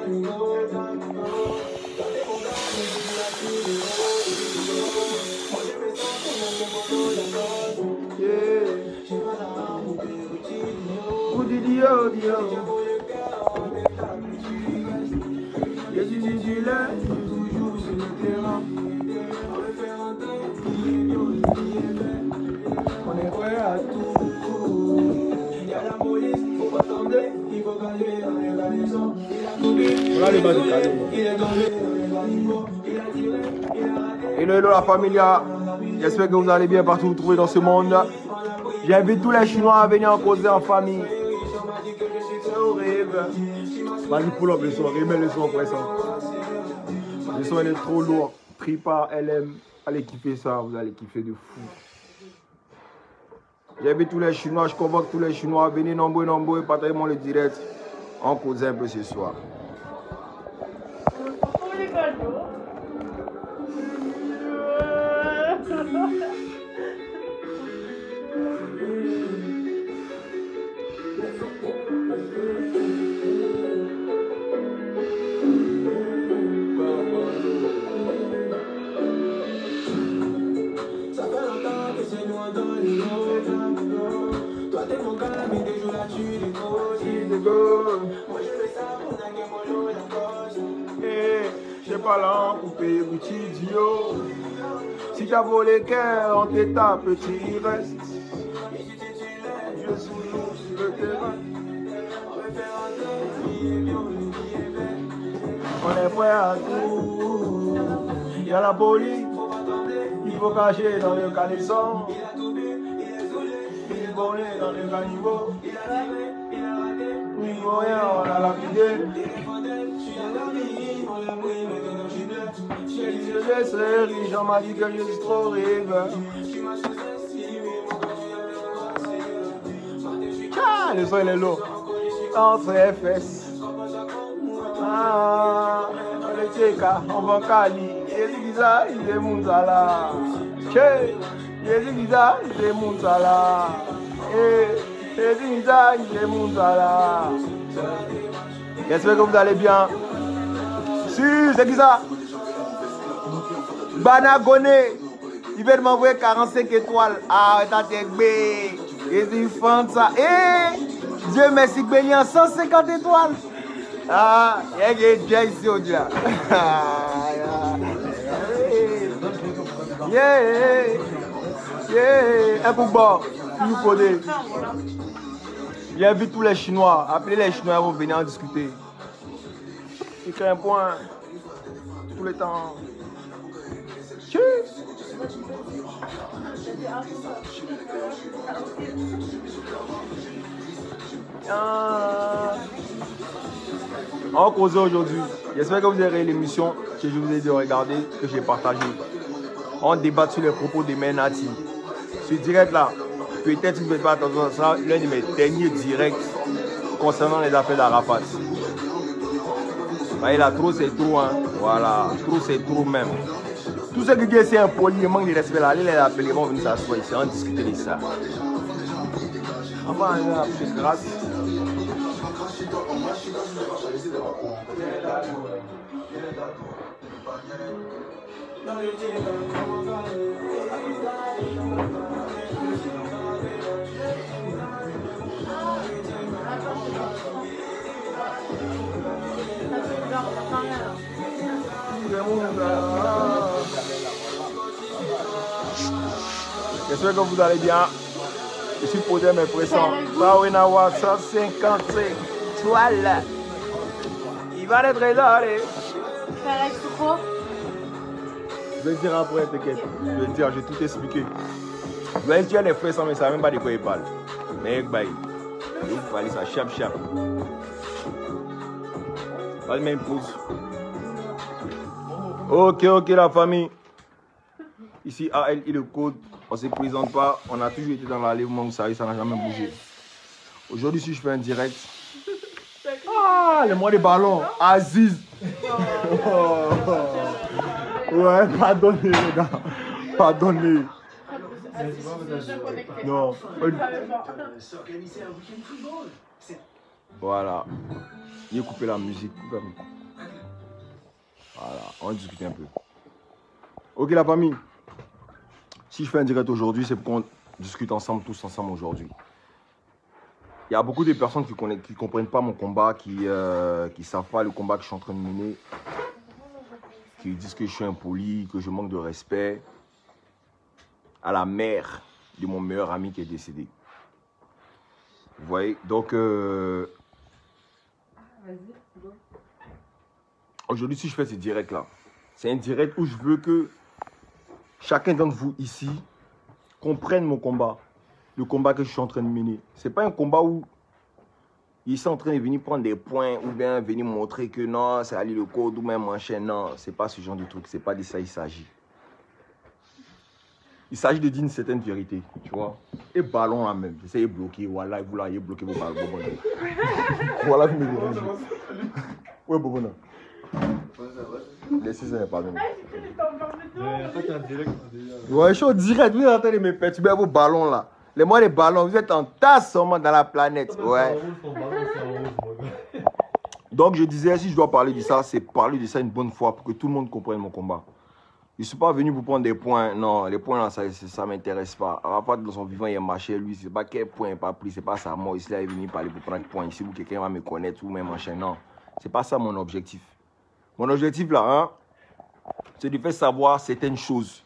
On est prêt à tout. Il y a la police, faut pas tenter. Il faut calmer dans les garnisons. Il a tout il est tombé dans les animaux. Il a tiré, il a raté. Hello la familia, j'espère que vous allez bien partout vous trouvez dans ce monde. J'invite tous les Chinois à venir en causer en famille. C'est horrible. Vas-y pull up le son, remets le son après ça. Le son il est trop lourd. Tripa, LM, allez kiffer ça, vous allez kiffer de fou. J'invite tous les Chinois, je convoque tous les Chinois, venez nombreux, partagez-moi le direct. On cause un peu ce soir. J'ai pas l'an coupé, petit idiot. Si t'as volé cœur, on t'étape, petit reste. Je suis toujours sur le terrain. On est prêt à tout. Il y a la police, il faut cacher dans le caleçon. Il est borné dans le caniveau. Il faut rien, on a lapidé. Je serai riche, on m'a dit que je suis trop riche. Ah, le son il est lourd. Entre FS. Ah, le Tcheka, on va Cali. Elisa, il est Mounzala. Che, Elisa, il est Mounzala. Elisa, il est Mounzala. J'espère que vous allez bien. Si, c'est qui ça? Banagoné, il vient de m'envoyer 45 étoiles. Ah, t'as été bé. Et il fait ça. Eh, Dieu merci, béni en 150 étoiles. Ah, il y a déjà ici au dia. Un coup bon, nous connaissons. J'invite tous les Chinois. Appelez les Chinois, ils vont venir en discuter. Il crée un point tout le temps. On cause aujourd'hui. J'espère que vous aurez l'émission que je vous ai dit de regarder, que j'ai partagée. On débat sur les propos de Menati. Ce direct là, peut-être que vous ne faites pas attention à ça, l'un de mes derniers directs concernant les affaires d'Arafat. Bah, il a trop, c'est trop, hein. Voilà, trop, c'est trop même. Tout ce qui dit c'est impoli, il manque de respect là, allez les appeler, ils vont venir s'asseoir ici, on discuter de ça. On va aller à la plus grâce. J'espère que vous allez bien. Je suis posé mes pressions. Bawenawa 150 toiles. Il va être là. Je vais le dire après, t'inquiète. Je vais le dire, j'ai tout expliqué. Je vais le dire les frères sans mais ça même pas de quoi ils parlent. Mais bye. Il faut aller ça chap. Vas-y, même pause. Ok la famille. Ici AL et le code. On ne se présente pas. On a toujours été dans l'enlèvement, ça n'a jamais bougé. Aujourd'hui, si je fais un direct. Ah, le mois des ballons. Aziz. Ouais, pardonnez les gars. Pardonnez. Non. Voilà. Il a coupé la musique. Voilà, on va discuter un peu. Ok la famille, si je fais un direct aujourd'hui, c'est pour qu'on discute ensemble, tous ensemble aujourd'hui. Il y a beaucoup de personnes qui ne comprennent pas mon combat, qui ne savent pas le combat que je suis en train de mener, qui disent que je suis impoli, que je manque de respect à la mère de mon meilleur ami qui est décédé. Vous voyez, donc aujourd'hui, si je fais ce direct-là, c'est un direct où je veux que chacun d'entre vous ici comprenne mon combat, le combat que je suis en train de mener. Ce n'est pas un combat où ils sont en train de venir prendre des points ou bien venir montrer que non, c'est Ali le code ou même machin. Non, ce n'est pas ce genre de truc, ce n'est pas de ça il s'agit. Il s'agit de dire une certaine vérité, tu vois. Et ballon là même, j'essaie de bloquer, voilà, vous là, bloquez vos ballons. Voilà, vous me dérangez. Ouais, Bobona. Laissez ça, pardon. Ouais, je suis en direct, vous êtes en train de me perturber vos ballons là. Les ballons, vous êtes en tasse seulement dans la planète. Ouais. Donc je disais, si je dois parler de ça, c'est parler de ça une bonne fois pour que tout le monde comprenne mon combat. Je ne suis pas venu pour prendre des points. Non, les points là, ça ne m'intéresse pas. Arafat, dans son vivant, il est marché, lui, c'est pas quel point il n'a pas pris, c'est pas sa mort. Ici, là, il est venu parler pour prendre point. Ici, où quelqu'un va me connaître ou même machin. Non, c'est pas ça mon objectif. Mon objectif là, hein, c'est de faire savoir certaines choses.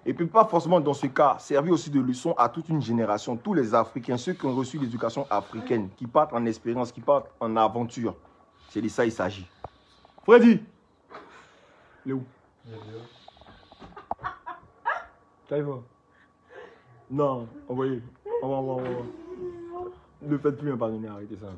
Et puis pas forcément dans ce cas, servir aussi de leçon à toute une génération, tous les Africains, ceux qui ont reçu l'éducation africaine, qui partent en expérience, qui partent en aventure. C'est de ça il s'agit. Freddy, il est où? Non, envoyez. On va. Ne faites plus un pardonner, arrêtez ça.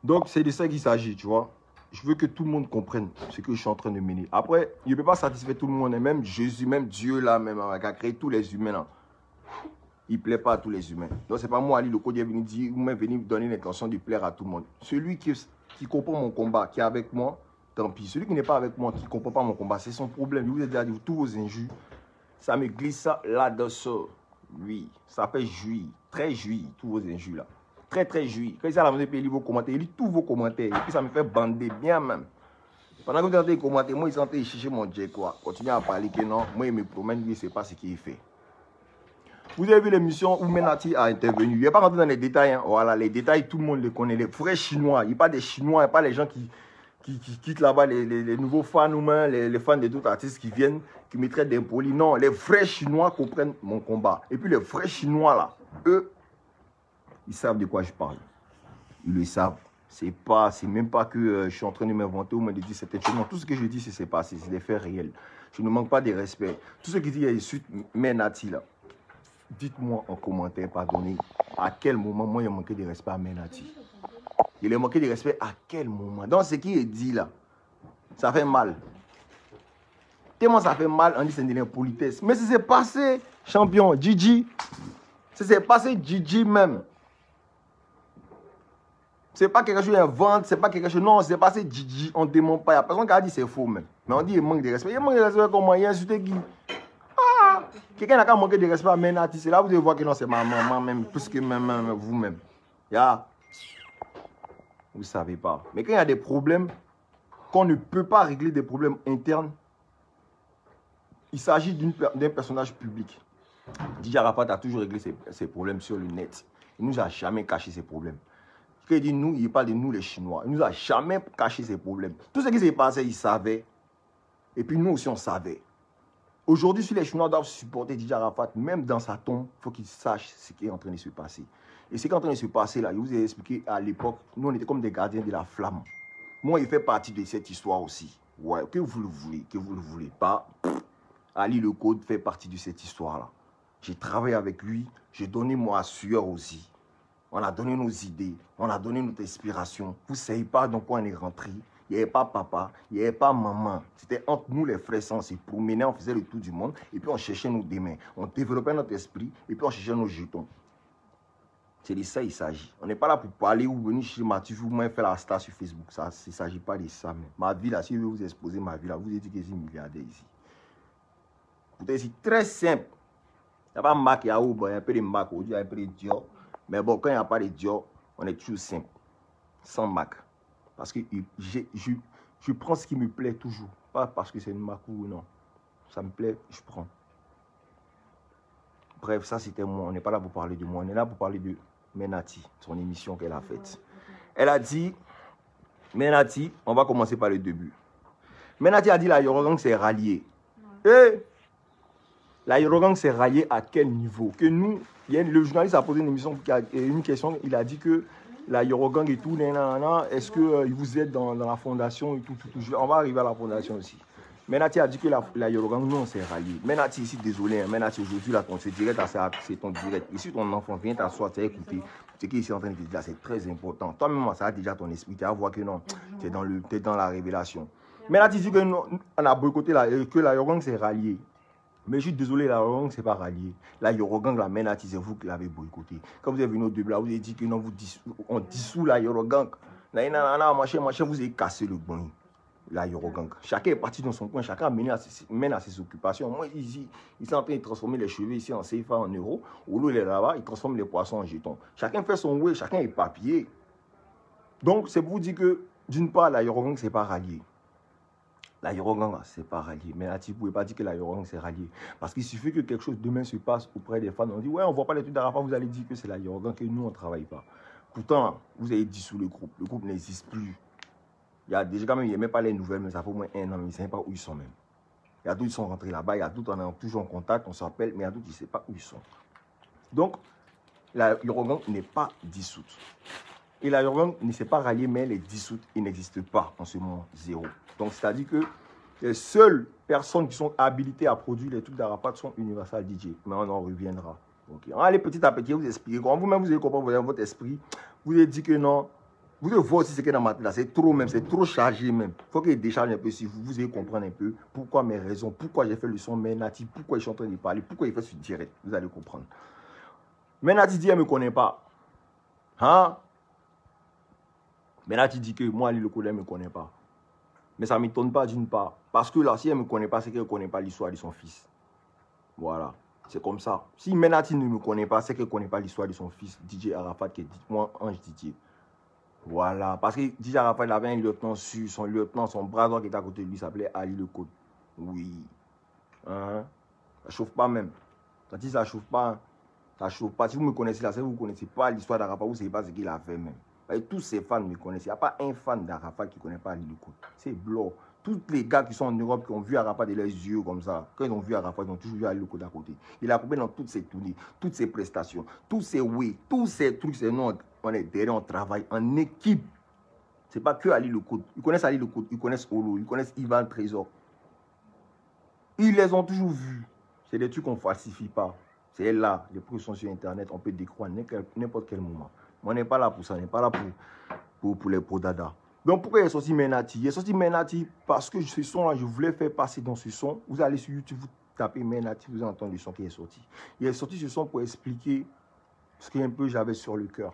Donc c'est de ça qu'il s'agit, tu vois. Je veux que tout le monde comprenne ce que je suis en train de mener. Après, il ne peut pas satisfaire tout le monde. Et même Jésus, même Dieu là, même qui a créé tous les humains là. Il ne plaît pas à tous les humains. Donc, ce n'est pas moi, Ali, le code, qui est venu dire, ou même venir donner l'intention de plaire à tout le monde. Celui qui comprend mon combat, qui est avec moi, tant pis. Celui qui n'est pas avec moi, qui ne comprend pas mon combat, c'est son problème. Je vous ai déjà dit, tous vos injures, ça me glisse là-dessous. Oui, ça fait jouir, très jouir, tous vos injures là. Très, très jouir. Quand il s'est à la maison, il lit vos commentaires, il lit tous vos commentaires. Et puis, ça me fait bander bien même. Pendant que vous entendez les commentaires, moi, il sentait chercher mon Dieu, quoi. Continuez à parler que non, moi, il me promène, lui, c'est pas ce qu'il fait. Vous avez vu l'émission où Menati a intervenu. Il n'est pas rentré dans les détails. Hein. Voilà, les détails, tout le monde les connaît. Les vrais Chinois. Il n'y a pas des Chinois, il n'y a pas les gens qui quittent là-bas, les nouveaux fans ou même les fans de d'autres artistes qui viennent, qui me traitent d'impolis. Non, les vrais Chinois comprennent mon combat. Et puis les vrais Chinois, là, eux, ils savent de quoi je parle. Ils le savent. C'est même pas que je suis en train de m'inventer ou de dire certaines choses. Non, tout ce que je dis, c'est passé. C'est des faits réels. Je ne manque pas de respect. Tout ce qui dit, il y a une suite Menati, là. Dites-moi en commentaire, pardonnez, à quel moment moi il a manqué de respect à Menati. Il a manqué de respect à quel moment? Dans ce qui est dit là, ça fait mal. Tellement ça fait mal, on dit c'est de l'impolitesse. Mais c'est passé, champion, Gigi. C'est passé, Gigi même. C'est pas quelque chose d'invente, c'est pas quelque chose. Non, c'est passé, Gigi. On ne dément pas. Il n'y a personne qui a dit c'est faux même. Mais on dit il manque de respect. Il manque de respect comment? Il a insulté qui? Quelqu'un n'a qu'à manquer de respect à Menati. C'est là que vous devez voir que non, c'est ma maman même, plus que même vous-même. Vous ne savez pas. Mais quand il y a des problèmes, qu'on ne peut pas régler des problèmes internes, il s'agit d'un personnage public. DJ Arafat a toujours réglé ses problèmes sur le net. Il ne nous a jamais caché ses problèmes. Quand il dit nous, il parle de nous les Chinois. Il ne nous a jamais caché ses problèmes. Tout ce qui s'est passé, il savait. Et puis nous aussi, on savait. Aujourd'hui, si les Chinois doivent supporter DJ Arafat, même dans sa tombe, il faut qu'ils sachent ce qui est en train de se passer. Et ce qui est en train de se passer là, je vous ai expliqué à l'époque, nous on était comme des gardiens de la flamme. Moi, il fait partie de cette histoire aussi. Ouais, que vous le voulez, que vous ne le voulez pas, Ali le Code fait partie de cette histoire-là. J'ai travaillé avec lui, j'ai donné moi sueur aussi. On a donné nos idées, on a donné notre inspiration. Vous ne savez pas dans quoi on est rentré. Il n'y avait pas papa, il n'y avait pas maman. C'était entre nous les frères sans se promener, on faisait le tour du monde et puis on cherchait nos demain. On développait notre esprit et puis on cherchait nos jetons. C'est de ça il s'agit. On n'est pas là pour parler ou venir chez Mathieu ou même faire la star sur Facebook. Ça, il ne s'agit pas de ça. Mais ma vie là, si je veux vous exposer ma vie là, vous dites que je suis milliardaire ici. C'est très simple. Il n'y a pas de marque, il y a un peu de marque, il y a un peu de Dior. Mais bon, quand il n'y a pas de Dior, on est toujours simple. Sans marque. Parce que Je prends ce qui me plaît toujours. Pas parce que c'est une marque ou non. Ça me plaît, je prends. Bref, ça c'était moi. On n'est pas là pour parler de moi. On est là pour parler de Menati, son émission qu'elle a faite. Elle a dit, Menati, on va commencer par le début. Menati a dit la Yorogang s'est ralliée. Et la Yorogang s'est ralliée à quel niveau? Que nous, le journaliste a posé une question, il a dit que la Yorogang et tout, est-ce que vous êtes dans la fondation et tout. On va arriver à la fondation aussi. Menati a dit que la Yorogang, nous, on s'est ralliés. Menati, ici, désolé, hein, Menati, aujourd'hui, là, c'est direct, c'est ton direct. Ici, ton enfant vient t'asseoir, t'as écouté. Ce qu'il est en train de te dire là, c'est très important. Toi-même, ça a déjà ton esprit. Tu vas voir que non, tu es dans la révélation. Menati dit que non, on a boycotté, que la Yorogang s'est ralliée. Mais je suis désolé, la Yorogang ne s'est pas ralliée. La Yorogang, la Menati, c'est vous qui l'avez boycotté. Quand vous êtes venu au début, là, vous avez dit que non, on dissout la Yorogang. Là, machin, vous avez cassé le bon. La Yorogang. Chacun est parti dans son coin, chacun mène à ses occupations. Moi, ils sont en train de transformer les cheveux ici en CFA, en euros. Au lieu de là-bas, ils transforment les poissons en jetons. Chacun fait son way, chacun est papier. Donc, c'est pour vous dire que, d'une part, la Yorogang ne s'est pas ralliée. La Yorogang ne s'est pas ralliée. Mais là, tu ne pouvez pas dire que la Yorogang s'est ralliée. Parce qu'il suffit que quelque chose demain se passe auprès des fans. On dit, ouais, on ne voit pas les trucs d'Arafat, vous allez dire que c'est la Yorogang, que nous, on ne travaille pas. Pourtant, vous avez dissous le groupe. Le groupe n'existe plus. Il y a déjà quand même, il n'y a même pas les nouvelles, mais ça fait au moins 1 an, mais ils ne savent pas où ils sont même. Il y a d'autres qui sont rentrés là-bas, il y a d'autres, on est toujours en contact, on s'appelle, mais il y a d'autres qui ne savent pas où ils sont. Donc, la Yorogang n'est pas dissoute. Et la Yorogang ne s'est pas ralliée, mais elle est dissoute, il n'existe pas en ce moment, zéro. Donc, c'est-à-dire que les seules personnes qui sont habilitées à produire les trucs d'Arafat sont Universal DJ, mais on en reviendra. Okay. On va aller petit à petit vous expliquer. Quand vous-même vous allez comprendre dans votre esprit, vous allez dire que non. Vous devez voir aussi ce qui est dans ma tête là, c'est trop même, c'est trop chargé même. Il faut qu'il décharge un peu si vous allez comprendre un peu pourquoi mes raisons, pourquoi j'ai fait le son Menati, pourquoi je suis en train de parler, pourquoi il fait ce direct. Vous allez comprendre. Menati dit, elle ne me connaît pas. Hein? Menati dit que moi, Ali le Kodé, elle ne me connaît pas. Mais ça ne m'étonne pas d'une part. Parce que là, si elle ne me connaît pas, c'est qu'elle ne connaît pas l'histoire de son fils. Voilà. C'est comme ça. Si Menati ne me connaît pas, c'est qu'elle ne connaît pas l'histoire de son fils, DJ Arafat, qui est moi, Ange Didier. Voilà, parce que DJ Arafat, il avait un lieutenant sur son lieutenant, son bras droit qui était à côté de lui, s'appelait Ali le Code. Oui. Hein? Ça ne chauffe pas même. Ça dit ça ne chauffe pas. Hein? Ça ne chauffe pas. Si vous me connaissez là, si vous ne connaissez pas l'histoire d'Arafat, vous ne savez pas ce qu'il a fait même. Et tous ces fans me connaissent. Il n'y a pas un fan d'Arafat qui ne connaît pas Ali le Code. C'est blanc. Tous les gars qui sont en Europe, qui ont vu Arafat de leurs yeux comme ça, quand ils ont vu Arafat, ils ont toujours vu Ali le Code à côté. Il a accompagné dans toutes ses tournées, toutes ses prestations, tous ses oui, tous ces trucs, ces noms. On est derrière, on travaille en équipe. Ce n'est pas que Ali le Code. Ils connaissent Ali le Code, ils connaissent Olo, ils connaissent Ivan Trésor. Ils les ont toujours vus. C'est des trucs qu'on ne falsifie pas. C'est là, les preuves sont sur Internet, on peut décroître n'importe quel moment. Mais on n'est pas là pour ça, on n'est pas là pour les podada. Donc pourquoi il est sorti Menati? Il est sorti Menati parce que ce son-là, je voulais faire passer dans ce son. Vous allez sur YouTube, vous tapez Menati, vous entendez le son qui est sorti. Il est sorti ce son pour expliquer ce que un peu j'avais sur le cœur.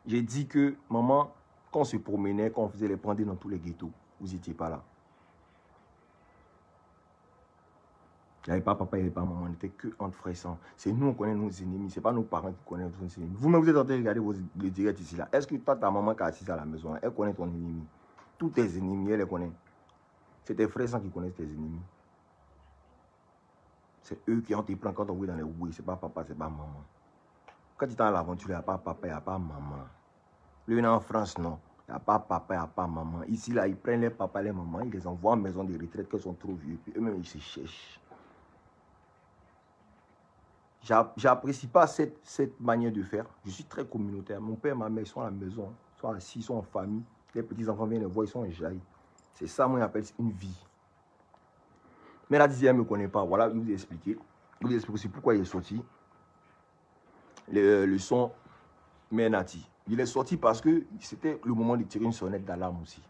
J'ai dit que, maman, quand on se promenait, quand on faisait les pendés dans tous les ghettos, vous n'étiez pas là. Il n'y avait pas papa, il n'y avait pas maman, on n'était que entre frères et sœurs. C'est nous, on connaît nos ennemis, ce n'est pas nos parents qui connaissent nos ennemis. Vous-même, vous êtes en train de regarder le direct ici, là. Est-ce que toi, ta maman qui est assise à la maison, elle connaît ton ennemi? Tous tes ennemis, elle les connaît. C'est tes frères et sœurs qui connaissent tes ennemis. C'est eux qui ont te pris quand on va dans les oui, ce n'est pas papa, ce n'est pas maman. Quand tu es dans l'aventure, il n'y a pas papa, il n'y a pas maman. Lui, en France, non. Il n'y a pas papa, il n'y a pas maman. Ici, là, ils prennent les papas, les mamans, ils les envoient en maison de retraite, qu'elles sont trop vieux. Puis eux-mêmes, ils se cherchent. J'apprécie pas cette manière de faire. Je suis très communautaire. Mon père et ma mère, ils sont à la maison, ils sont assis, ils sont en famille. Les petits-enfants viennent les voir, ils sont enjaillis. C'est ça, moi, j'appelle une vie. Mais la dixième, elle ne me connaît pas. Voilà, il vous a expliqué. Il vous explique aussi pourquoi il est sorti. Le son Menati. Il est sorti parce que c'était le moment de tirer une sonnette d'alarme aussi.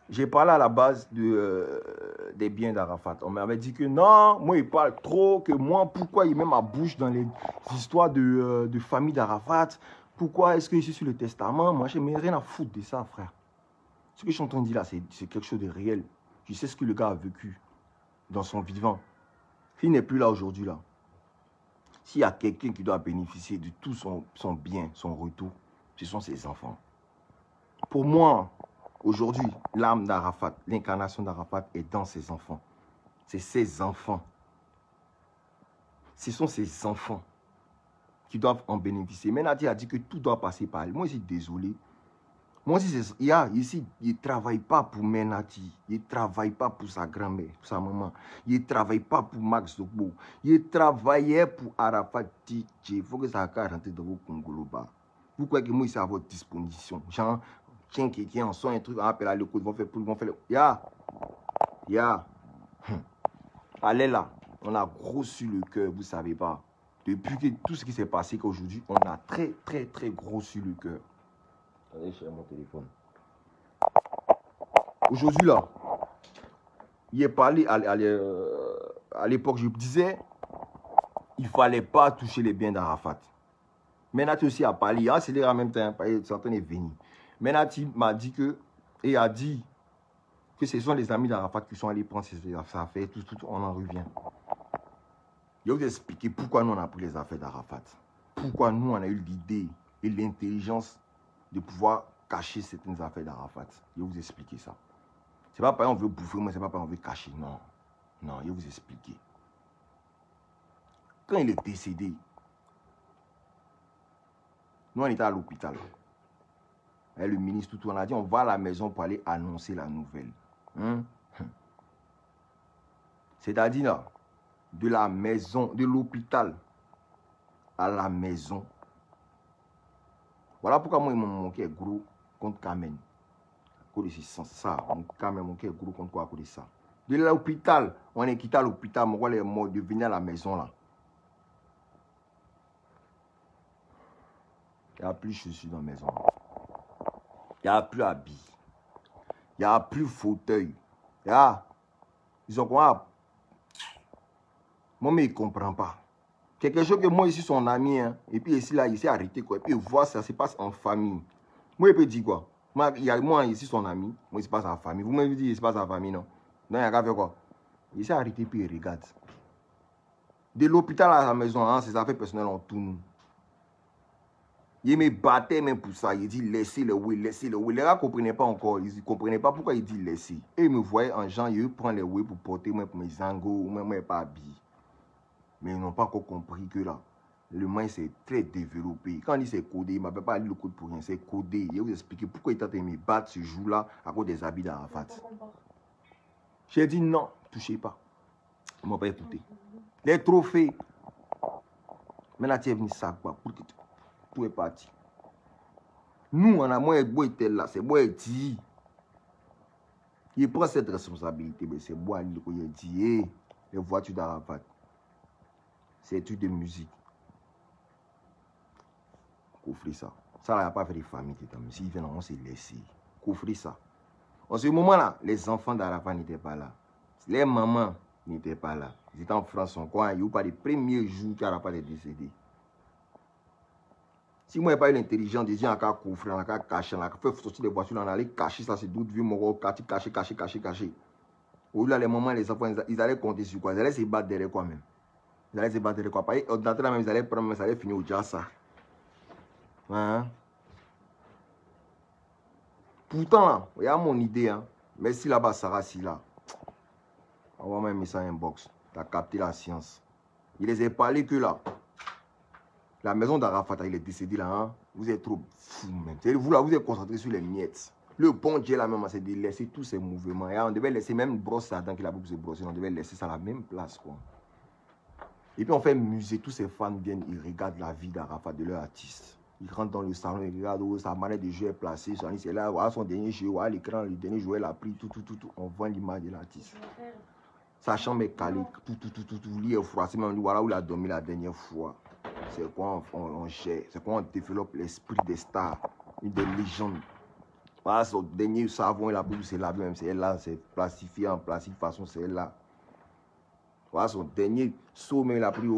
J'ai parlé à la base des biens d'Arafat. On m'avait dit que non, moi il parle trop, que moi, pourquoi il met ma bouche dans les histoires de famille d'Arafat? Pourquoi est-ce que je suis sur le testament? Moi, je n'ai rien à foutre de ça, frère. Ce que je suis en train de dire là, c'est quelque chose de réel. Je sais ce que le gars a vécu dans son vivant. S'il n'est plus là aujourd'hui, là, s'il y a quelqu'un qui doit bénéficier de tout son bien, son retour, ce sont ses enfants. Pour moi, Aujourd'hui, l'âme d'Arafat, l'incarnation d'Arafat est dans ses enfants. C'est ses enfants. Ce sont ses enfants qui doivent en bénéficier. Menadi a dit que tout doit passer par elle. Moi, je suis désolé. Moi aussi, ici, il ne travaille pas pour Menadi. Il ne travaille pas pour sa grand-mère, pour sa maman. Il ne travaille pas pour Max Zogbo. Il travaillait pour Arafat DJ. Il faut que ça rentre dans vos Congolobas. Vous croyez que moi, c'est à votre disposition. Genre, tiens, quelqu'un en son un truc, appelle à l'écoute, vont faire Allez là, on a grossi le cœur, vous ne savez pas. Depuis que tout ce qui s'est passé qu'aujourd'hui, on a très grossi le cœur. Allez, chercher mon téléphone. Aujourd'hui là, il est parlé à l'époque, je disais, il ne fallait pas toucher les biens d'Arafat. Menati aussi a parlé, c'est en même temps, certains est venu. Menati m'a dit que, et a dit que ce sont les amis d'Arafat qui sont allés prendre ses affaires, tout, on en revient. Je vais vous expliquer pourquoi nous on a pris les affaires d'Arafat. Pourquoi nous on a eu l'idée et l'intelligence de pouvoir cacher certaines affaires d'Arafat. Je vais vous expliquer ça. C'est pas parce qu'on veut bouffer, mais c'est pas parce qu'on veut cacher. Non. Non, je vais vous expliquer. Quand il est décédé, nous on était à l'hôpital. Et le ministre, tout, on a dit on va à la maison pour aller annoncer la nouvelle. C'est-à-dire là, de la maison, de l'hôpital à la maison. Voilà pourquoi moi, mon cœur est gros contre Kamen. C'est ça, mon cœur est gros contre quoi à cause de ça. De l'hôpital, on est quitté à l'hôpital, mon rôle est mort de venir à la maison là. Il n'y a plus chaussures dans la maison. Il n'y a plus habits. Il n'y a plus fauteuil. Ils ont quoi? Moi, mais il ne comprend pas. Quelque chose que moi, ici, son ami, hein, et puis ici, là, il s'est arrêté, quoi. Et puis, il voit ça se passe en famille. Moi, il peut dire quoi? Moi, ici, son ami, moi, il se passe en famille. Vous m'avez dit, il se passe en famille, non? Non, il y a qu'à faire quoi? Il s'est arrêté, puis il regarde. De l'hôpital à la maison, hein, ses affaires personnelles, on tourne. Il me battait même pour ça. Il dit laissez le oui, laissez le oui. Les gars ne comprenaient pas encore. Ils ne comprenaient pas pourquoi il dit laissez. Et ils me voyaient en gens, ils prennent les oui pour porter moi pour mes zangos, ou même pas habillé. Mais ils n'ont pas encore compris que là, le mind c'est très développé. Quand il dit c'est codé, il ne m'appelle pas lu le code pour rien, c'est codé. Je vais vous expliquer pourquoi il t'a de me battre ce jour-là à cause des habits d'Arafat. J'ai dit non, touchez pas. Ils ne m'ont pas écouté. Les trophées. Mais là, tu es venu ça quoi. Tout est parti. Nous, on a moins de là, c'est moi qui il prend cette responsabilité, mais c'est moi qui dit les voitures d'Arafat. C'est études de musique. Coffrez ça. Ça, il n'y a pas fait de famille. S'ils viennent, on s'est laissé. Coffrez ça. En ce moment-là, les enfants d'Arafat n'étaient pas là. Les mamans n'étaient pas là. Ils étaient en France, en quoi. Il n'y a eu pas les premiers jours qu'Arafat est décédé. Si moi, je n'ai pas eu l'intelligence de dire qu'on a coffré, on a caché, on a fait sortir des voitures, on a allé cacher ça, c'est d'autres vieux moraux, cacher. Au là, les mamans, les enfants, ils allaient compter sur quoi? Ils allaient se battre derrière quoi même? Ils allaient se battre derrière quoi? Par exemple, même, ils allaient prendre, mais ça allait finir au Djassa. Hein? Pourtant, là, il y a mon idée, hein. Mais si là-bas, Sarah, si là, on va même mettre ça en box. Tu as capté la science. Il les a parlé que là. La maison d'Arafat, il est décédé là, hein? Vous êtes trop fou même. Vous là, vous êtes concentré sur les miettes. Le bon Dieu là même, c'est de laisser tous ces mouvements. Et on devait laisser même brosse Adam qu'il a pour se brosser. On devait laisser ça à la même place, quoi. Et puis on fait musée, tous ces fans viennent, ils regardent la vie d'Arafat, de leur artiste. Ils rentrent dans le salon, ils regardent où sa manière de jeu est placée. C'est là, voilà son dernier jeu, voilà l'écran, le dernier joueur l'a pris, tout. On voit l'image de l'artiste. Sa chambre est calée, tout. Lui est froissé, même voilà où il a dormi la dernière fois. C'est quoi on gère, c'est quoi on développe l'esprit des stars, des légendes. Voilà son dernier savon, il a pris, c'est là même, c'est là, c'est plastifié en plastique façon, c'est là. Voilà son dernier sommet, il a pris,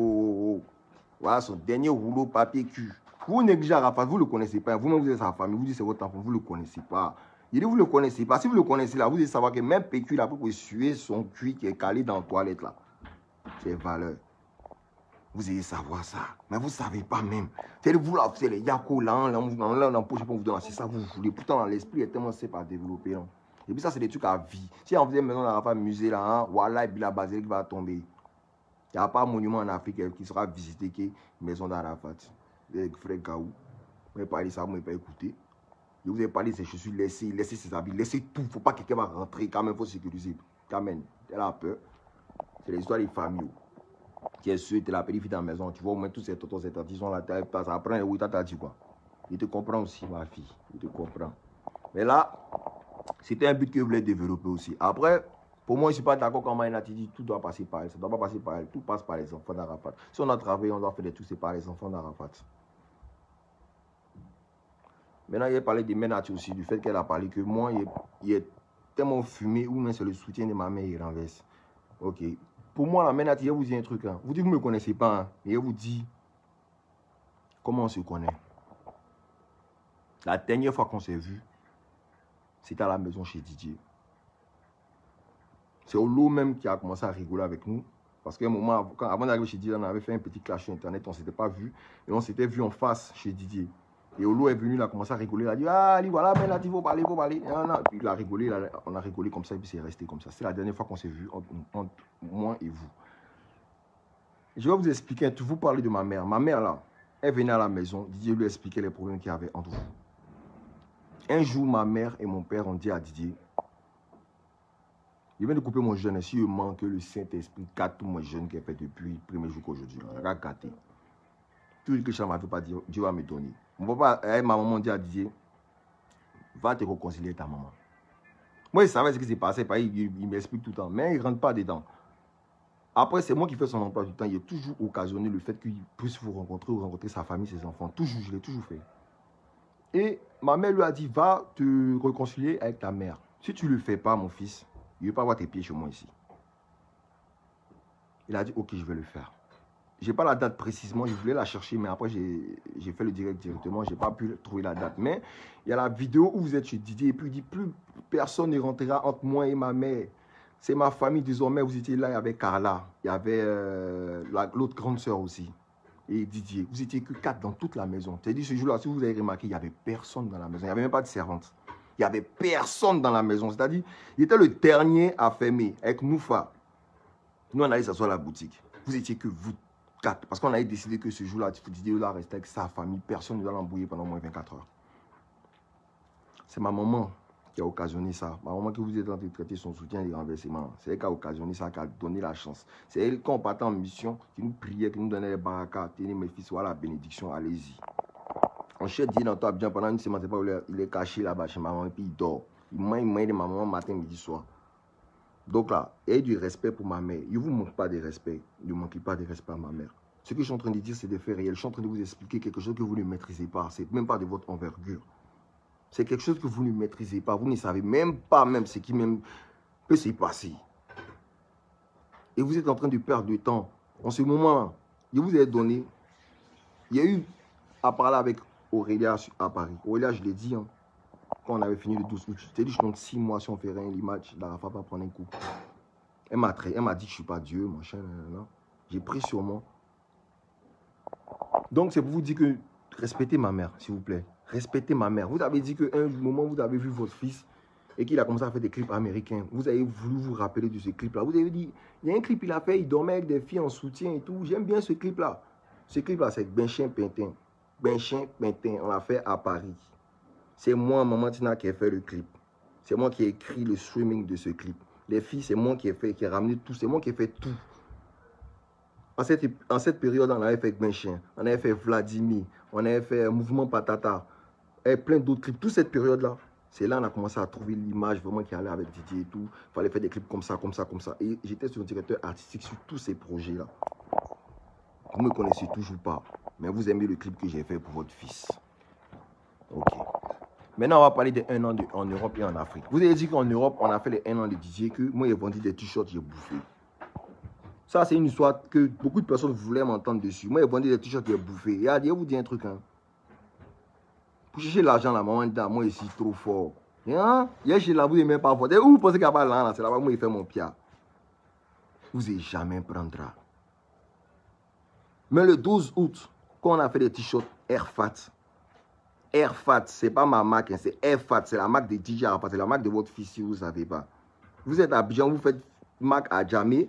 Voilà son dernier rouleau papier cul. Vous négligez Arafat, vous ne le connaissez pas. Vous-même, vous êtes sa famille, vous dites c'est votre enfant, vous ne le connaissez pas. Il dit vous ne le connaissez pas. Si vous le connaissez là, vous devez savoir que même PQ, il a pu suer son cuir qui est calé dans la toilette là. C'est valeur. Vous allez savoir ça. Mais vous ne savez pas même. C'est vous là, c'est les yako là, on empoche pour vous donner. C'est ça que vous voulez. Pourtant, l'esprit est tellement simple à développer. Hein. Et puis ça, c'est des trucs à vie. Si on faisait une maison d'Arafat, musée là, hein, voilà, et puis la basilique va tomber. Il n'y a pas un monument en Afrique qui sera visité que maison d'Arafat. Les frères Gaou. Vous n'avez pas dit ça, vous n'avez pas écouté. Je vous ai parlé de ses chaussures, laissez ses habits, laissez tout. Il ne faut pas que quelqu'un va rentrer. Quand même, il faut sécuriser. Quand même, elle a peur. C'est l'histoire des familles. Qui est sûr, tu es la petite fille dans la maison. Tu vois, au moins tous ces tontons, ces tantes, ils sont là. Ça apprend, oui, t'as dit quoi. Je te comprends aussi, ma fille. Je te comprends. Mais là, c'était un but que je voulais développer aussi. Après, pour moi, je ne suis pas d'accord quand Maïna dit tout doit passer par elle. Ça ne doit pas passer par elle. Tout passe par les enfants d'Arafat. Si on a travaillé, on doit faire des trucs, c'est par les enfants d'Arafat. Maintenant, il a parlé de Ménati aussi, du fait qu'elle a parlé que moi, il est tellement fumé, ou même c'est le soutien de ma mère, il renverse. Ok. Pour moi, la Ménati, je vous dis un truc. Hein. Vous dites que vous ne me connaissez pas, hein, et je vous dis comment on se connaît. La dernière fois qu'on s'est vu, c'était à la maison chez Didier. C'est Olo même qui a commencé à rigoler avec nous. Parce qu'à un moment, avant d'arriver chez Didier, on avait fait un petit clash sur Internet, on ne s'était pas vu. Et on s'était vu en face chez Didier. Et Olo est venu, il a commencé à rigoler. Il a dit, ah, voilà, mais là, il faut parler, il faut parler. Puis il a rigolé, on a rigolé comme ça, et puis c'est resté comme ça. C'est la dernière fois qu'on s'est vu entre moi et vous. Je vais vous expliquer, vous parlez de ma mère. Ma mère, là, elle venait à la maison, Didier lui expliquait les problèmes qu'il y avait entre vous. Un jour, ma mère et mon père ont dit à Didier, je viens de couper mon jeûne, et si je manque le Saint-Esprit, gâte tout mon jeûne qu'il a fait depuis le premier jour qu'aujourd'hui. Il a gâté. Tout ce que je ne m'avais pas dit, Dieu va me donner. Mon papa, ma maman dit à Didier, va te réconcilier ta maman. Moi, je savais ce qui s'est passé, il m'explique tout le temps, mais il ne rentre pas dedans. Après, c'est moi qui fais son emploi du temps. Il a toujours occasionné le fait qu'il puisse vous rencontrer ou rencontrer sa famille, ses enfants. Toujours, je l'ai toujours fait. Et ma mère lui a dit, va te réconcilier avec ta mère. Si tu ne le fais pas, mon fils, il ne veut pas avoir tes pieds chez moi ici. Il a dit, ok, je vais le faire. Je n'ai pas la date précisément, je voulais la chercher, mais après, j'ai fait le direct directement. Je n'ai pas pu trouver la date. Mais il y a la vidéo où vous êtes chez Didier, et puis il dit, plus personne ne rentrera entre moi et ma mère. C'est ma famille désormais, vous étiez là, il y avait Carla, il y avait l'autre grande sœur aussi, et Didier. Vous étiez que 4 dans toute la maison. C'est-à-dire, ce jour-là, si vous avez remarqué, il n'y avait personne dans la maison. Il n'y avait même pas de servante. Il n'y avait personne dans la maison. C'est-à-dire, il était le dernier à fermer avec Noufa. Nous, on allait s'asseoir à la boutique. Vous étiez que vous 4. Parce qu'on avait décidé que ce jour-là, Didier doit rester avec sa famille. Personne ne doit l'embrouiller pendant moins 24 heures. C'est ma maman qui a occasionné ça. Ma maman qui vous êtes en train de traiter son soutien et renversement. C'est elle qui a occasionné ça, qui a donné la chance. C'est elle, quand on partait en mission, qui nous priait, qui nous donnait les barakas. Tenez mes fils, voilà la bénédiction, allez-y. On cherche Dieu dans toi bien pendant une semaine, c'est pas où il est caché là-bas chez maman et puis il dort. Il mange de ma maman matin, midi, soir. Donc là, ayez du respect pour ma mère. Je ne vous manque pas de respect. Ne manquez pas de respect à ma mère. Ce que je suis en train de dire, c'est des faits réels. Je suis en train de vous expliquer quelque chose que vous ne maîtrisez pas. Ce n'est même pas de votre envergure. C'est quelque chose que vous ne maîtrisez pas. Vous ne savez même pas même ce qui même peut se passer. Et vous êtes en train de perdre du temps. En ce moment, je vous ai donné. Il y a eu à parler avec Aurélia à Paris. Aurélia, je l'ai dit, hein, quand on avait fini le 12 août, je t'ai dit, je compte 6 mois si on fait rien, l'image, l'Arafat va prendre un coup. Elle m'a dit que je ne suis pas Dieu, machin, j'ai pris sur moi. Donc, c'est pour vous dire que respectez ma mère, s'il vous plaît. Respectez ma mère. Vous avez dit qu'à un moment, vous avez vu votre fils et qu'il a commencé à faire des clips américains. Vous avez voulu vous rappeler de ce clip-là. Vous avez dit, il y a un clip qu'il a fait, il dormait avec des filles en soutien et tout. J'aime bien ce clip-là. Ce clip-là, c'est Benchin Pintin. Benchin Pintin, on l'a fait à Paris. C'est moi, Maman Tina, qui ai fait le clip. C'est moi qui ai écrit le streaming de ce clip. Les filles, c'est moi qui ai ramené tout. C'est moi qui ai fait tout. En cette période, on avait fait Benchin, on avait fait Vladimir, on avait fait Mouvement Patata, et plein d'autres clips. Toute cette période-là, c'est là qu'on a commencé à trouver l'image vraiment qui allait avec Didier et tout. Il fallait faire des clips comme ça, comme ça, comme ça. Et j'étais sur le directeur artistique sur tous ces projets-là. Vous ne me connaissez toujours pas, mais vous aimez le clip que j'ai fait pour votre fils. Ok. Maintenant, on va parler des 1 an en Europe et en Afrique. Vous avez dit qu'en Europe, on a fait les 1 an de Didier, que moi, j'ai vendu des t-shirts, j'ai bouffé. Ça, c'est une histoire que beaucoup de personnes voulaient m'entendre dessus. Moi, j'ai vendu des t-shirts, j'ai bouffé. Et je vous dis un truc, hein. Pour chercher l'argent, là, maman, moi, ici, trop fort. Hein? Hier, chez là, vous n'aimez pas fort. Où vous pensez qu'il n'y a pas là, c'est là-bas, moi, il fait mon pied. Vous n'allez jamais prendra. Mais le 12 août, quand on a fait des t-shirts Airfat, Airfat, c'est pas ma marque, hein, c'est Airfat, c'est la marque de DJ Arafat, c'est la marque de votre fils si vous ne savez pas. Vous êtes à Abidjan, vous faites marque à Djamé,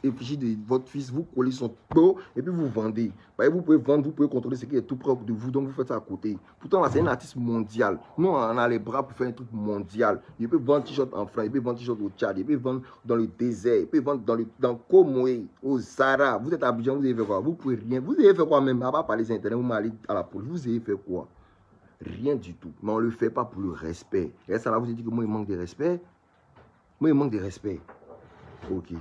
effigie de votre fils, vous collez son dos et puis vous vendez. Vous pouvez vendre, vous pouvez contrôler ce qui est tout propre de vous, donc vous faites ça à côté. Pourtant, là, c'est un artiste mondial. Nous, on a les bras pour faire un truc mondial. Il peut vendre t-shirt en France, il peut vendre t-shirt au Tchad, il peut vendre dans le désert, il peut vendre dans Komoé, au Sahara. Vous êtes à Abidjan, vous avez fait quoi? Vous pouvez rien. Vous avez fait quoi même? À part parler des internets, vous m'allez à la police. Vous avez fait quoi? Rien du tout. Mais on ne le fait pas pour le respect. Et ça, là, vous avez dit que moi, il manque de respect. Moi, il manque de respect. Ok,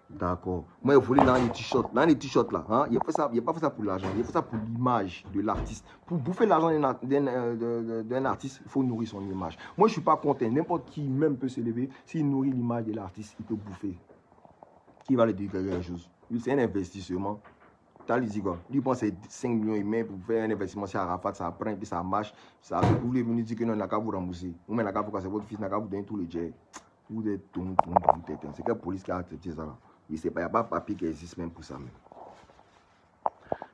d'accord. Moi, il voulais dans les t-shirts. Dans les t-shirts là, hein, il n'a pas fait ça pour l'argent. Il a fait ça pour l'image de l'artiste. Pour bouffer l'argent d'un artiste, il faut nourrir son image. Moi, je ne suis pas content. N'importe qui même peut se lever. S'il nourrit l'image de l'artiste, il peut bouffer. Qui va le dire quelque chose? C'est un investissement. T'as les quoi? Lui pense que c'est 5 millions et demi pour faire un investissement sur Arafat, ça prend et puis ça marche. Ça, vous voulez venir dire que non, il n'a qu'à vous rembourser. Ou même il n'a qu'à vous casser votre fils, il n'a qu'à vous donner tous les jets. Vous êtes tout. C'est quelle police qui a accepté ça là? Il n'y a pas de papier qui existe même pour ça. Même.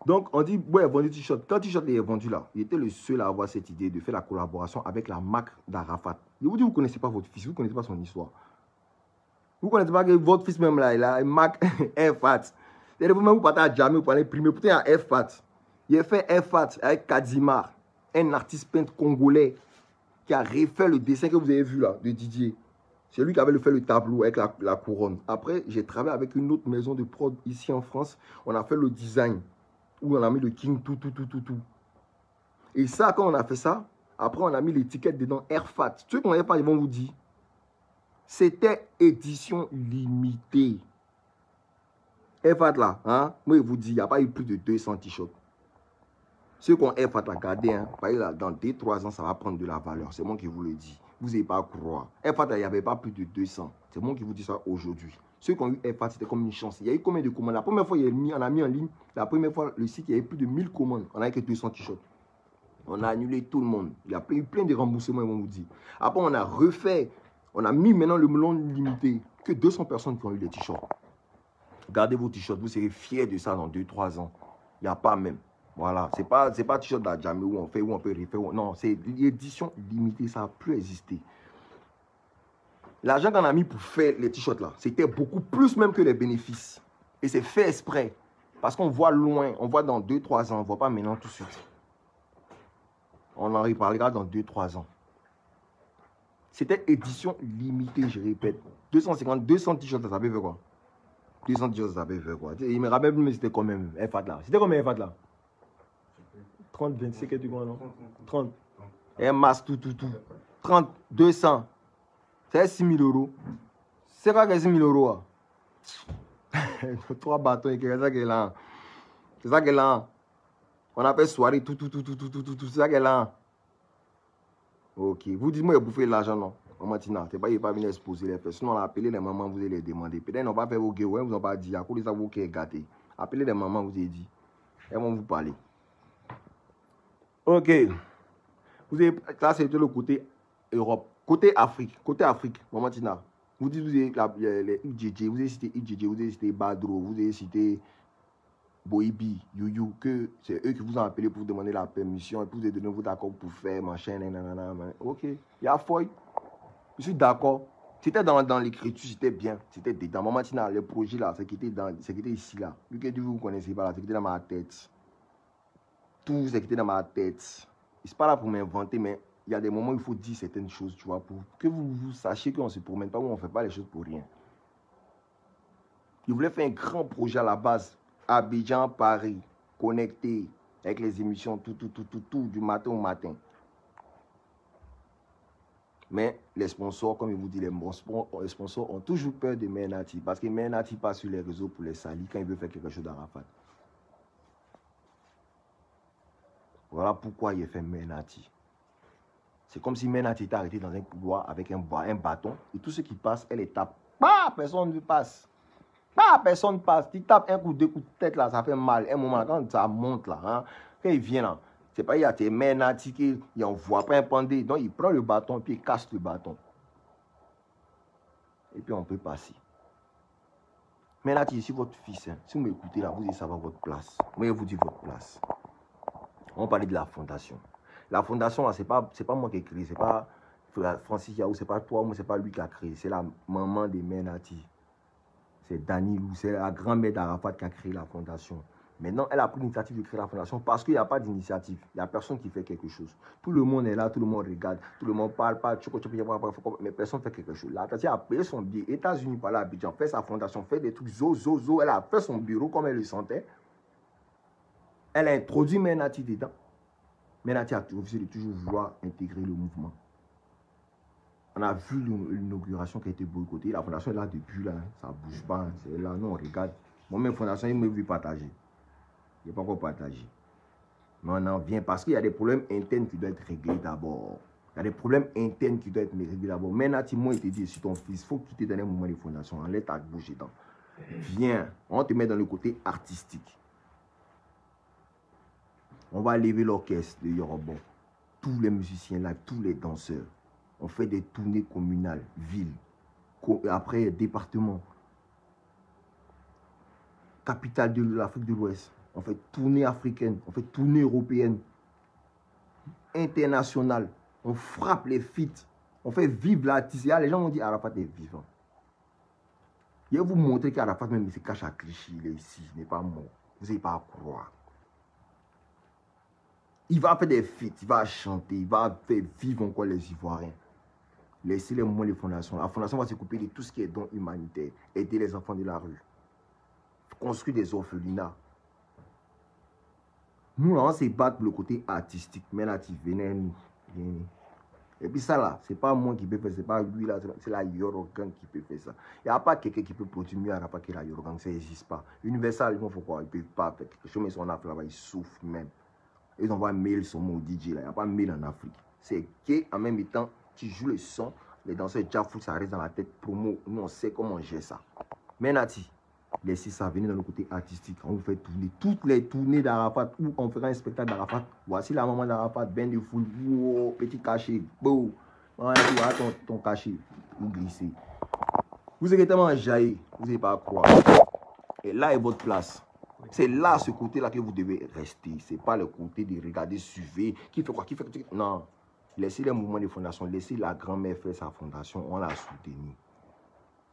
Donc, on dit, ouais, vendu t-shirt. Quand t-shirt est vendu là, il était le seul à avoir cette idée de faire la collaboration avec la marque d'Arafat. Je vous dis, vous ne connaissez pas votre fils, vous ne connaissez pas son histoire. Vous ne connaissez pas que votre fils même là, il a une marque Airfat. Vous partez à Djamé, vous parlez primé. Pourtant, il y a Airfat. Il a fait Airfat avec Kadimar, un artiste peintre congolais qui a refait le dessin que vous avez vu là, de Didier. C'est lui qui avait fait le tableau avec la couronne. Après, j'ai travaillé avec une autre maison de prod ici en France. On a fait le design, où on a mis le King, tout. Et ça, quand on a fait ça, après, on a mis l'étiquette dedans, Airfat. Ceux qui n'avaient pas, ils vont vous dire, c'était édition limitée. Airfat là, hein, moi je vous dis, il n'y a pas eu plus de 200 t-shirts. Ceux qui ont Airfat là, regardez, hein, dans 2-3 ans, ça va prendre de la valeur. C'est moi qui vous le dis. Vous n'allez pas croire. Airfat, il n'y avait pas plus de 200. C'est moi qui vous dis ça aujourd'hui. Ceux qui ont eu Airfat, c'était comme une chance. Il y a eu combien de commandes? La première fois, on a mis en ligne, la première fois, le site, il y avait plus de 1000 commandes. On n'avait que 200 t-shirts. On a annulé tout le monde. Il y a eu plein de remboursements, ils vont vous dire. Après, on a refait. On a mis maintenant le melon limité. Que 200 personnes qui ont eu les t-shirts. Gardez vos t-shirts, vous serez fiers de ça dans 2-3 ans. Il n'y a pas même. Voilà, c'est pas t-shirt d'Adjamé où on fait, où on peut refaire. Non, c'est l'édition limitée, ça n'a plus existé. L'argent qu'on a mis pour faire les t-shirts là, c'était beaucoup plus même que les bénéfices. Et c'est fait exprès. Parce qu'on voit loin, on voit dans 2-3 ans, on ne voit pas maintenant tout de suite. On en reparlera dans 2-3 ans. C'était édition limitée, je répète. 200 t-shirts, ça veut faire quoi? 200 t-shirts, ça veut faire quoi? Il me rappelle plus, mais c'était quand même Airfat là. C'était combien Airfat là? 30, 25, qu'est-ce que tu crois, non? 30. Air Max, tout. 30, 200. C'est 6 000 euros. C'est quoi que 6 000 euros? 3 bâtons, c'est ça qu'elle a. C'est ça qu'elle a. On appelle soirée, tout. C'est ça qu'elle a. Ok. Vous dites-moi, il a bouffé l'argent, non? Matina, c'est pas, il n'est pas venu exposer les fesses. Sinon, on a appelé les mamans, vous allez les demander. Peut-être qu'ils n'ont pas fait vos gueux, vous n'ont pas dit. À cause de ça, vous qui êtes gâtés. Appelez les mamans, vous avez dit. Elles vont vous parler. Ok. Vous avez, ça, c'était le côté Europe. Côté Afrique, Maman Tina. Vous dites, vous avez les IJJ, vous avez cité IJJ, vous avez cité Badro, vous avez cité Boibi, Youyou, que c'est eux qui vous ont appelé pour vous demander la permission et pour vous donner votre accord pour faire, machin, nanana. Ok. Il y a Foy. Je suis d'accord. C'était dans l'écriture, c'était bien. C'était dedans. Maman Tina, le projet là, ce qui était ici là. Vu que vous ne connaissez pas là, ce qui était dans ma tête. Tout ce qui était dans ma tête. Je ne suis pas là pour m'inventer, mais il y a des moments où il faut dire certaines choses, tu vois, pour que vous sachiez qu'on ne se promène pas, ou on ne fait pas les choses pour rien. Je voulais faire un grand projet à la base. Abidjan, Paris, connecté, avec les émissions, tout, du matin au matin. Mais les sponsors, comme je vous dis, les sponsors ont toujours peur de Menati. Parce que Menati passe sur les réseaux pour les salir quand il veut faire quelque chose d'Arafat. Voilà pourquoi il a fait Menati. C'est comme si Menati était arrêté dans un couloir avec un bâton. Et tout ce qui passe, elle les tape. Bah, personne ne passe. Bah, personne ne passe. Tu tapes un coup, 2 coups de tête là, ça fait mal. Un moment, quand ça monte là, hein, quand il vient là, c'est pas il y a tes Menati qui n'envoie pas un pendé. Donc il prend le bâton et puis il casse le bâton. Et puis on peut passer. Maintenant, je suis votre fils. Hein. Si vous m'écoutez là, vous allez savoir votre place. Moi, je vous dis votre place. On va parler de la fondation. La fondation, ce n'est pas moi qui ai créé. Ce n'est pas Francis Yahoo, ce n'est pas toi, ce n'est pas lui qui a créé. C'est la maman de Menati. C'est Dani Lou, c'est la grand-mère d'Arafat qui a créé la fondation. Maintenant, elle a pris l'initiative de créer la fondation parce qu'il n'y a pas d'initiative. Il n'y a personne qui fait quelque chose. Tout le monde est là, tout le monde regarde, tout le monde parle, mais personne ne fait quelque chose. La Tati a payé son billet, États-Unis, par là, Abidjan, fait sa fondation, fait des trucs, zo. Elle a fait son bureau comme elle le sentait. Elle a introduit Menati dedans. Menati a refusé de toujours vouloir intégrer le mouvement. On a vu l'inauguration qui a été boycottée. La fondation est là depuis, là, ça ne bouge pas. C'est là, non, on regarde. Moi-même, fondation, il m'a vu partager. Il n'est pas encore partagé. Mais on en vient parce qu'il y a des problèmes internes qui doivent être réglés d'abord. Il y a des problèmes internes qui doivent être réglés d'abord. Maintenant, moi, il te dit, si ton fils, il faut qu'il te donne un moment de fondation. On laisse ta bouche dedans. Viens, on te met dans le côté artistique. On va lever l'orchestre de Yorobon. Tous les musiciens là, tous les danseurs. On fait des tournées communales, villes, après département, capitale de l'Afrique de l'Ouest. On fait tournée africaine, on fait tournée européenne, internationale. On frappe les feats, on fait vivre l'artiste. Les gens ont dit Arafat est vivant. Je vais vous montrer qu'Arafat même il se cache à Clichy, il est ici, il n'est pas mort. Vous n'avez pas à croire. Il va faire des feats, il va chanter, il va faire vivre encore les Ivoiriens. Laissez les moments de fondation. La fondation va s'occuper de tout ce qui est don humanitaire. Aider les enfants de la rue. Construire des orphelinats. Nous, là, on se bat pour le côté artistique. Mais là, tu venez, nous. Et puis ça, là, c'est pas moi qui peux faire, c'est pas lui, là, c'est la Yorogang qui peut faire ça. Il n'y a pas quelqu'un qui peut produire mieux à la part que la Yorogang, ça n'existe pas. Universal, ils font quoi? Ils ne peuvent pas faire quelque chose, mais son Afrique, là-bas, ils souffrent même. Ils envoient un mail sur mon DJ, là. Il n'y a pas de mail en Afrique. C'est qu'en même temps, tu joues le son, les danseurs Jafou, ça reste dans la tête promo. Nous, on sait comment gérer ça. Mais Nati, laissez ça venir dans le côté artistique. On vous fait tourner toutes les tournées d'Arafat où on fera un spectacle d'Arafat. Voici la maman d'Arafat, ben de foule, oh, petit cachet, beau. Voilà ton cachet, vous glissez. Vous êtes tellement jailli, vous n'avez pas à croire. Et là est votre place. C'est là, ce côté-là, que vous devez rester. Ce n'est pas le côté de regarder, suivre, qui fait quoi, qui fait quoi. Non. Laissez les mouvements de fondation, laissez la grand-mère faire sa fondation, on l'a soutenue.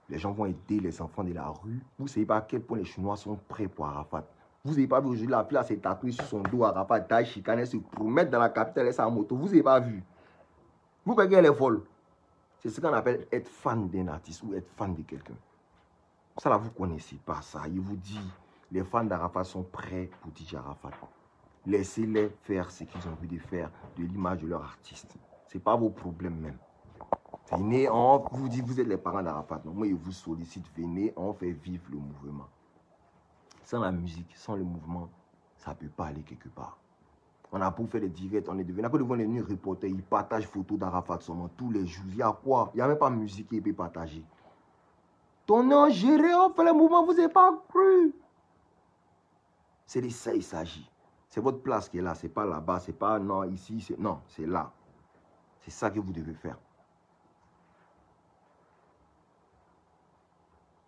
Les gens vont aider les enfants de la rue. Vous ne savez pas à quel point les Chinois sont prêts pour Arafat. Vous n'avez pas vu aujourd'hui la fille s'est tatouée sur son dos, Arafat, taille, chicane, se promettre dans la capitale et sa moto. Vous n'avez pas vu. Vous voyez qu'elle est folle. C'est ce qu'on appelle être fan d'un artiste ou être fan de quelqu'un. Ça là, vous ne connaissez pas ça. Il vous dit, les fans d'Arafat sont prêts pour DJ Arafat. Laissez-les faire ce qu'ils ont envie de faire de l'image de leur artiste. Ce n'est pas vos problèmes même. Venez, on vous dit, vous êtes les parents d'Arafat. Moi, je vous sollicite, venez, on fait vivre le mouvement. Sans la musique, sans le mouvement, ça ne peut pas aller quelque part. On a pour faire des directs, on est devenu, après de voir les venus reporter, ils partagent photos d'Arafat seulement tous les jours. Il y a quoi? Il n'y a même pas de musique qui peut partager. Ton nom géré, on fait le mouvement, vous n'avez pas cru. C'est de ça il s'agit. C'est votre place qui est là, c'est pas là-bas, c'est pas non, ici, non, c'est là. C'est ça que vous devez faire.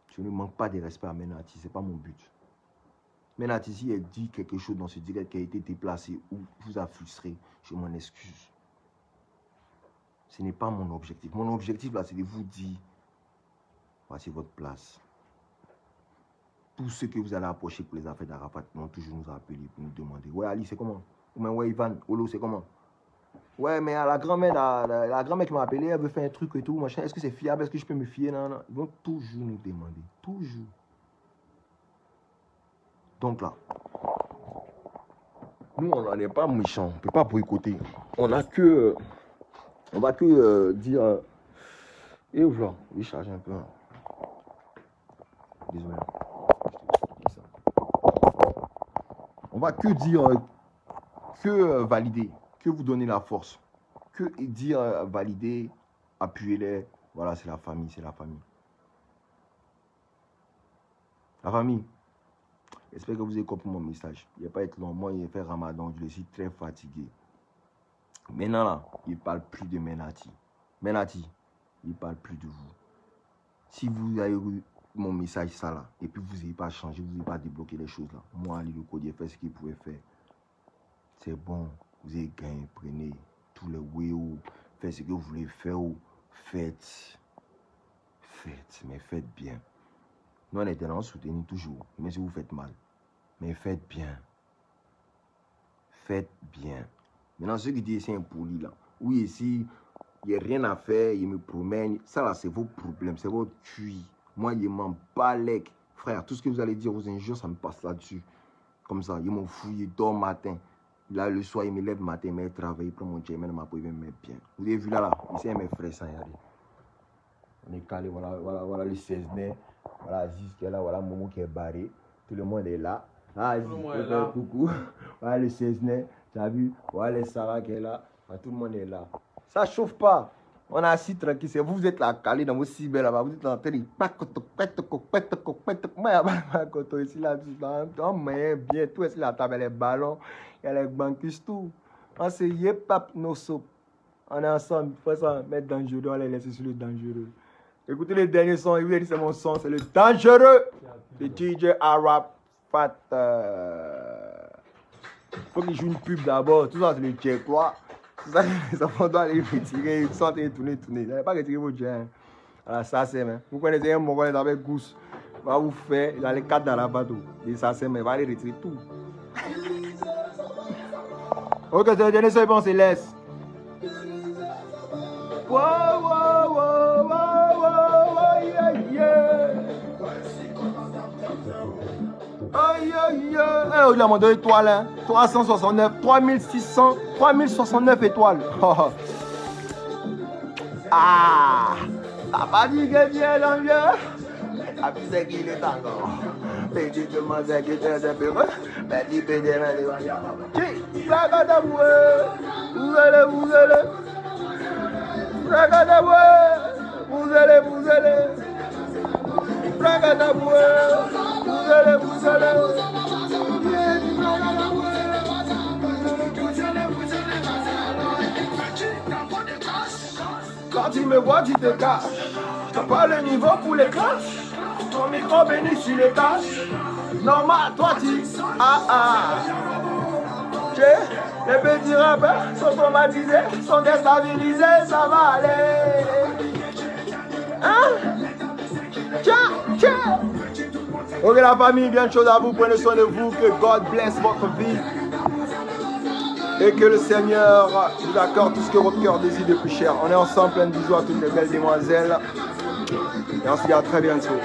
Je ne manque pas de respect à Menati, ce n'est pas mon but. Menati, si elle dit quelque chose dans ce direct qui a été déplacé ou vous a frustré, je m'en excuse. Ce n'est pas mon objectif. Mon objectif là, c'est de vous dire, voici votre place. Tous ceux que vous allez approcher pour les affaires d'Arafat vont toujours nous appeler pour nous demander, ouais Ali, c'est comment? Ou bien ouais Ivan, Olo, c'est comment? Ouais, mais à la grand-mère qui m'a appelé, elle veut faire un truc et tout, machin. Est-ce que c'est fiable? Est-ce que je peux me fier? Non, non. Ils vont toujours nous demander. Toujours. Donc là, nous, on n'en est pas méchants. On ne peut pas boycotter. On va que dire... et voilà, il charge un peu. Désolé. On va que dire... que valider. Que vous donner la force. Que dire valider, appuyer-les. Voilà, c'est la famille, c'est la famille. La famille. J'espère que vous avez compris mon message. Il ne va pas être long. Moi, il fait Ramadan. Je suis très fatigué. Maintenant, là, il ne parle plus de Menati. Menati, il ne parle plus de vous. Si vous avez mon message ça là. Et puis vous n'avez pas changé, vous n'avez pas débloqué les choses là. Moi, Ali le Codier fait ce qu'il pouvait faire. C'est bon, vous avez gagné, prenez tous les wéos, faites ce que vous voulez faire, faites, mais faites bien. Nous on est là, on soutient toujours, même si vous faites mal. Mais faites bien. Faites bien. Maintenant, ceux qui disent c'est impoli là, oui, ici, il n'y a rien à faire, il me promène, ça là c'est vos problèmes, c'est votre tui. Moi, il m'en balèque. Frère, tout ce que vous allez dire aux injures, ça me passe là-dessus. Comme ça, il m'en fout, il dort matin. Là, le soir, il me lève matin, mais il travaille, il prend mon tien, il m'a pour il me mettre bien. Vous avez vu là, ici, mes frères, ça y est. On est calé, voilà le 16 mai. Voilà Aziz qui est là, voilà Momo qui est barré. Tout le monde est là. Ah, Aziz, coucou. Voilà le 16 mai, tu as vu? Voilà les Sarah qui est là. Voilà, tout le monde est là. Ça chauffe pas. On est assis tranquille. C'est vous êtes là calé dans vos cyber là-bas. Vous êtes là en train de bien. Tout est là, table les ballons. Il y a les banquistes, tout. On se y pas nos soupes. On est ensemble. Il faut ça mettre dangereux. On les laisse sur le dangereux. Écoutez le dernier son. Il vous a dit c'est mon son. C'est le dangereux. Le DJ Arab Fat. Faut qu'il joue une pub d'abord. Tout ça, c'est le Tchèquois. C'est ça que les enfants doivent aller retirer. Ils sont en train de tourner. Vous n'allez pas retirer vos jets. Voilà, ça c'est, mais. Vous connaissez un Mongolais avec Gousse. Va vous faire. Il a les 4 dans la bateau. Et ça c'est, mais il va aller retirer tout. Ok, c'est le dernier son. Bon, c'est laisse. Wow, wow, wow, wow, wow, yeah, yeah. Aïe, aïe, aïe. Eh, il a demandé étoiles, hein. 369, 3600, 3069 étoiles. Ah, t'as pas dit que bien l'envieux? Ah, puis c'est qu'il est encore. Petit demoiselle qui était un peu. Mais il peut dire, mais regardez-moi. Vous allez. Regardez-moi. Vous allez. Regardez-moi. Vous allez. Quand tu me vois, tu te caches. T'as pas le niveau pour les clashs. Ton micro béni sur les tâches. Normal, toi tu. Les petits rappeurs sont traumatisés, sont déstabilisés, ça va aller. Hein? Tiens. Ok la famille, bien de choses à vous, prenez soin de vous, que God bless votre vie. Et que le Seigneur vous accorde tout ce que votre cœur désire de plus cher. On est ensemble, plein de bisous à toutes les belles demoiselles. Et on se dit à très bientôt.